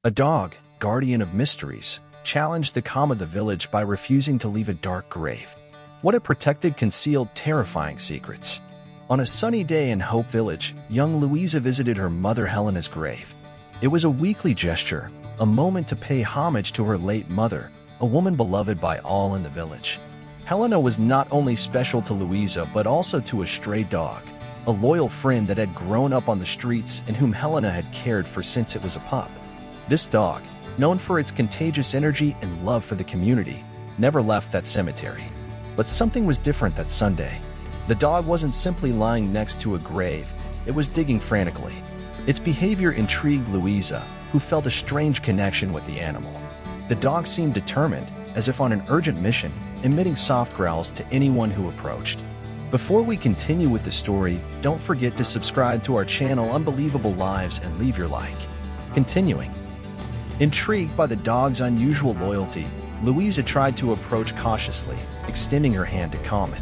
A dog, guardian of mysteries, challenged the calm of the village by refusing to leave a dark grave. What it protected concealed terrifying secrets. On a sunny day in Hope Village, young Louisa visited her mother Helena's grave. It was a weekly gesture, a moment to pay homage to her late mother, a woman beloved by all in the village. Helena was not only special to Louisa but also to a stray dog, a loyal friend that had grown up on the streets and whom Helena had cared for since it was a pup. This dog, known for its contagious energy and love for the community, never left that cemetery. But something was different that Sunday. The dog wasn't simply lying next to a grave, it was digging frantically. Its behavior intrigued Louisa, who felt a strange connection with the animal. The dog seemed determined, as if on an urgent mission, emitting soft growls to anyone who approached. Before we continue with the story, don't forget to subscribe to our channel Unbelievable Lives and leave your like. Continuing. Intrigued by the dog's unusual loyalty, Louisa tried to approach cautiously, extending her hand to calm it.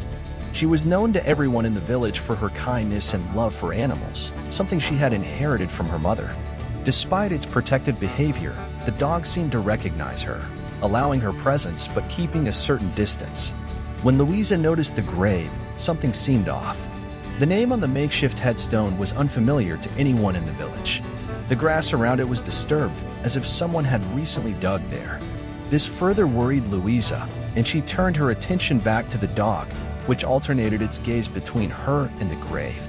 She was known to everyone in the village for her kindness and love for animals, something she had inherited from her mother. Despite its protective behavior, the dog seemed to recognize her, allowing her presence but keeping a certain distance. When Louisa noticed the grave, something seemed off. The name on the makeshift headstone was unfamiliar to anyone in the village. The grass around it was disturbed, as if someone had recently dug there. This further worried Louisa, and she turned her attention back to the dog, which alternated its gaze between her and the grave.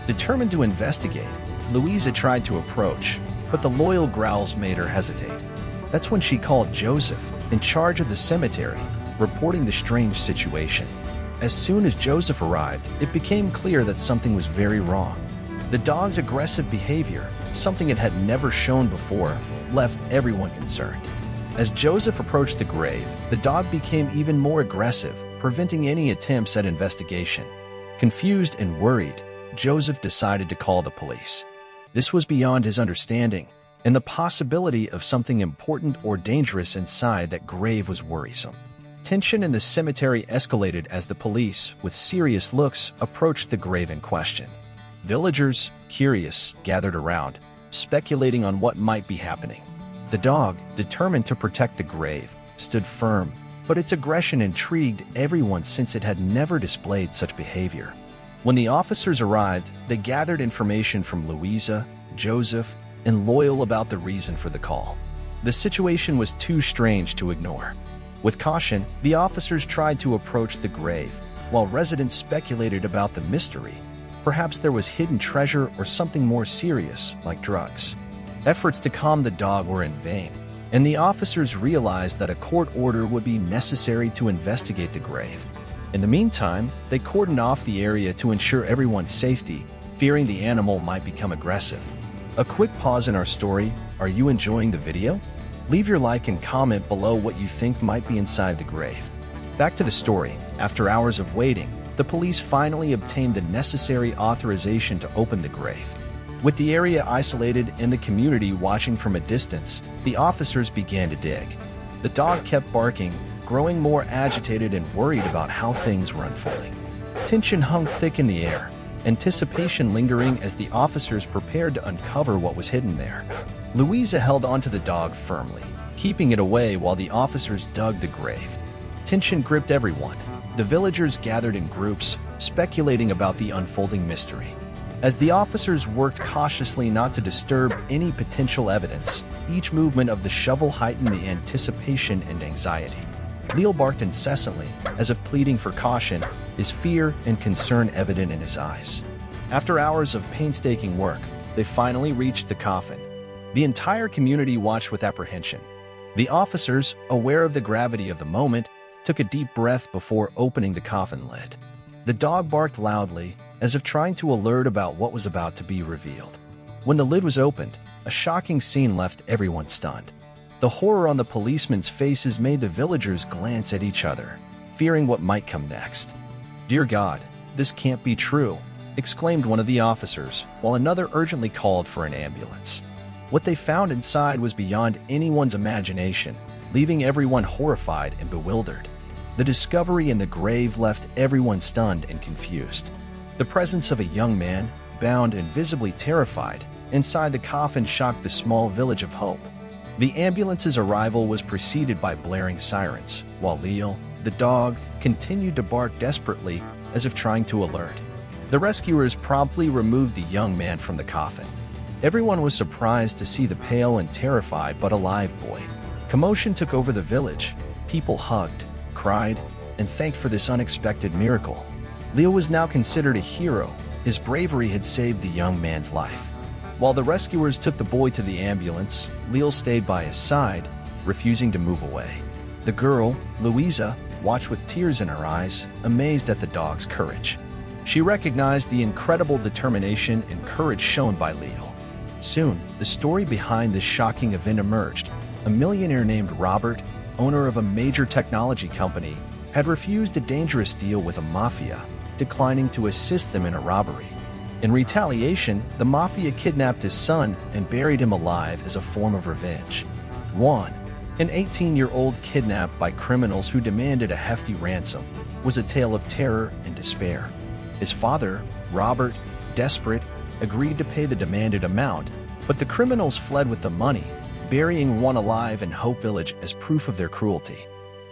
Determined to investigate, Louisa tried to approach, but the loyal growls made her hesitate. That's when she called Joseph, in charge of the cemetery, reporting the strange situation. As soon as Joseph arrived, it became clear that something was very wrong. The dog's aggressive behavior, something it had never shown before, left everyone concerned. As Joseph approached the grave, the dog became even more aggressive, preventing any attempts at investigation. Confused and worried, Joseph decided to call the police. This was beyond his understanding, and the possibility of something important or dangerous inside that grave was worrisome. Tension in the cemetery escalated as the police, with serious looks, approached the grave in question. Villagers, curious, gathered around, speculating on what might be happening. The dog, determined to protect the grave, stood firm, but its aggression intrigued everyone since it had never displayed such behavior. When the officers arrived, they gathered information from Louisa, Joseph, and Loyal about the reason for the call. The situation was too strange to ignore. With caution, the officers tried to approach the grave, while residents speculated about the mystery. Perhaps there was hidden treasure or something more serious, like drugs. Efforts to calm the dog were in vain, and the officers realized that a court order would be necessary to investigate the grave. In the meantime, they cordoned off the area to ensure everyone's safety, fearing the animal might become aggressive. A quick pause in our story. Are you enjoying the video? Leave your like and comment below what you think might be inside the grave. Back to the story. After hours of waiting, the police finally obtained the necessary authorization to open the grave. With the area isolated and the community watching from a distance, the officers began to dig. The dog kept barking, growing more agitated and worried about how things were unfolding. Tension hung thick in the air, anticipation lingering as the officers prepared to uncover what was hidden there. Louisa held onto the dog firmly, keeping it away while the officers dug the grave. Tension gripped everyone. The villagers gathered in groups, speculating about the unfolding mystery. As the officers worked cautiously not to disturb any potential evidence, each movement of the shovel heightened the anticipation and anxiety. Leo barked incessantly, as if pleading for caution, his fear and concern evident in his eyes. After hours of painstaking work, they finally reached the coffin. The entire community watched with apprehension. The officers, aware of the gravity of the moment, took a deep breath before opening the coffin lid. The dog barked loudly, as if trying to alert about what was about to be revealed. When the lid was opened, a shocking scene left everyone stunned. The horror on the policemen's faces made the villagers glance at each other, fearing what might come next. "Dear God, this can't be true," exclaimed one of the officers, while another urgently called for an ambulance. What they found inside was beyond anyone's imagination, leaving everyone horrified and bewildered. The discovery in the grave left everyone stunned and confused. The presence of a young man, bound and visibly terrified, inside the coffin shocked the small village of Hope. The ambulance's arrival was preceded by blaring sirens, while Leo, the dog, continued to bark desperately as if trying to alert. The rescuers promptly removed the young man from the coffin. Everyone was surprised to see the pale and terrified but alive boy. Commotion took over the village. People hugged, cried, and thanked for this unexpected miracle. Leo was now considered a hero. His bravery had saved the young man's life. While the rescuers took the boy to the ambulance, Leo stayed by his side, refusing to move away. The girl, Louisa, watched with tears in her eyes, amazed at the dog's courage. She recognized the incredible determination and courage shown by Leo. Soon, the story behind this shocking event emerged. A millionaire named Robert, owner of a major technology company, had refused a dangerous deal with a mafia, declining to assist them in a robbery. In retaliation, the mafia kidnapped his son and buried him alive as a form of revenge. Juan, an 18-year-old kidnapped by criminals who demanded a hefty ransom, was a tale of terror and despair. His father, Robert, desperate, agreed to pay the demanded amount, but the criminals fled with the money, burying Juan alive in Hope Village as proof of their cruelty.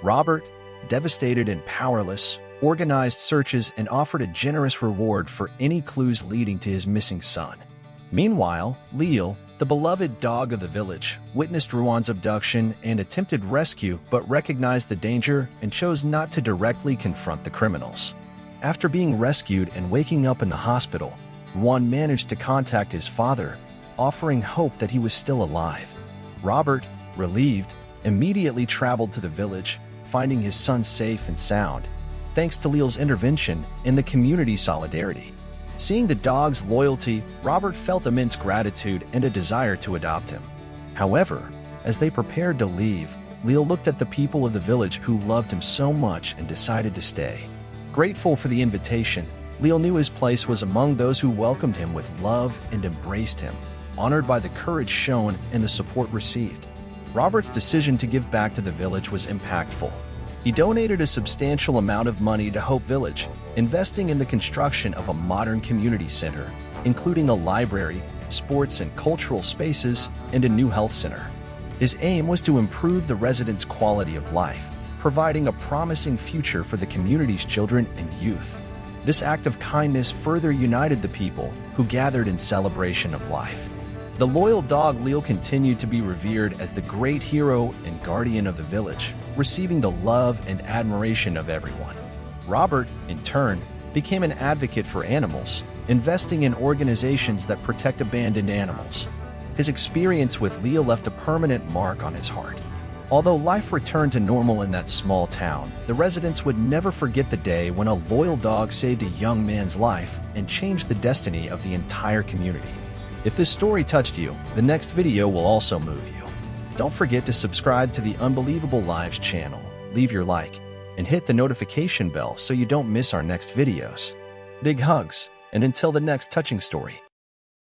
Robert, devastated and powerless, organized searches and offered a generous reward for any clues leading to his missing son. Meanwhile, Leo, the beloved dog of the village, witnessed Juan's abduction and attempted rescue but recognized the danger and chose not to directly confront the criminals. After being rescued and waking up in the hospital, Juan managed to contact his father, offering hope that he was still alive. Robert, relieved, immediately traveled to the village, finding his son safe and sound, thanks to Leo's intervention and the community's solidarity. Seeing the dog's loyalty, Robert felt immense gratitude and a desire to adopt him. However, as they prepared to leave, Leo looked at the people of the village who loved him so much and decided to stay. Grateful for the invitation, Leo knew his place was among those who welcomed him with love and embraced him, honored by the courage shown and the support received. Robert's decision to give back to the village was impactful. He donated a substantial amount of money to Hope Village, investing in the construction of a modern community center, including a library, sports and cultural spaces, and a new health center. His aim was to improve the residents' quality of life, providing a promising future for the community's children and youth. This act of kindness further united the people who gathered in celebration of life. The loyal dog Leo continued to be revered as the great hero and guardian of the village, receiving the love and admiration of everyone. Robert, in turn, became an advocate for animals, investing in organizations that protect abandoned animals. His experience with Leo left a permanent mark on his heart. Although life returned to normal in that small town, the residents would never forget the day when a loyal dog saved a young man's life and changed the destiny of the entire community. If this story touched you, the next video will also move you. Don't forget to subscribe to the Unbelievable Lives channel, leave your like, and hit the notification bell so you don't miss our next videos. Big hugs, and until the next touching story.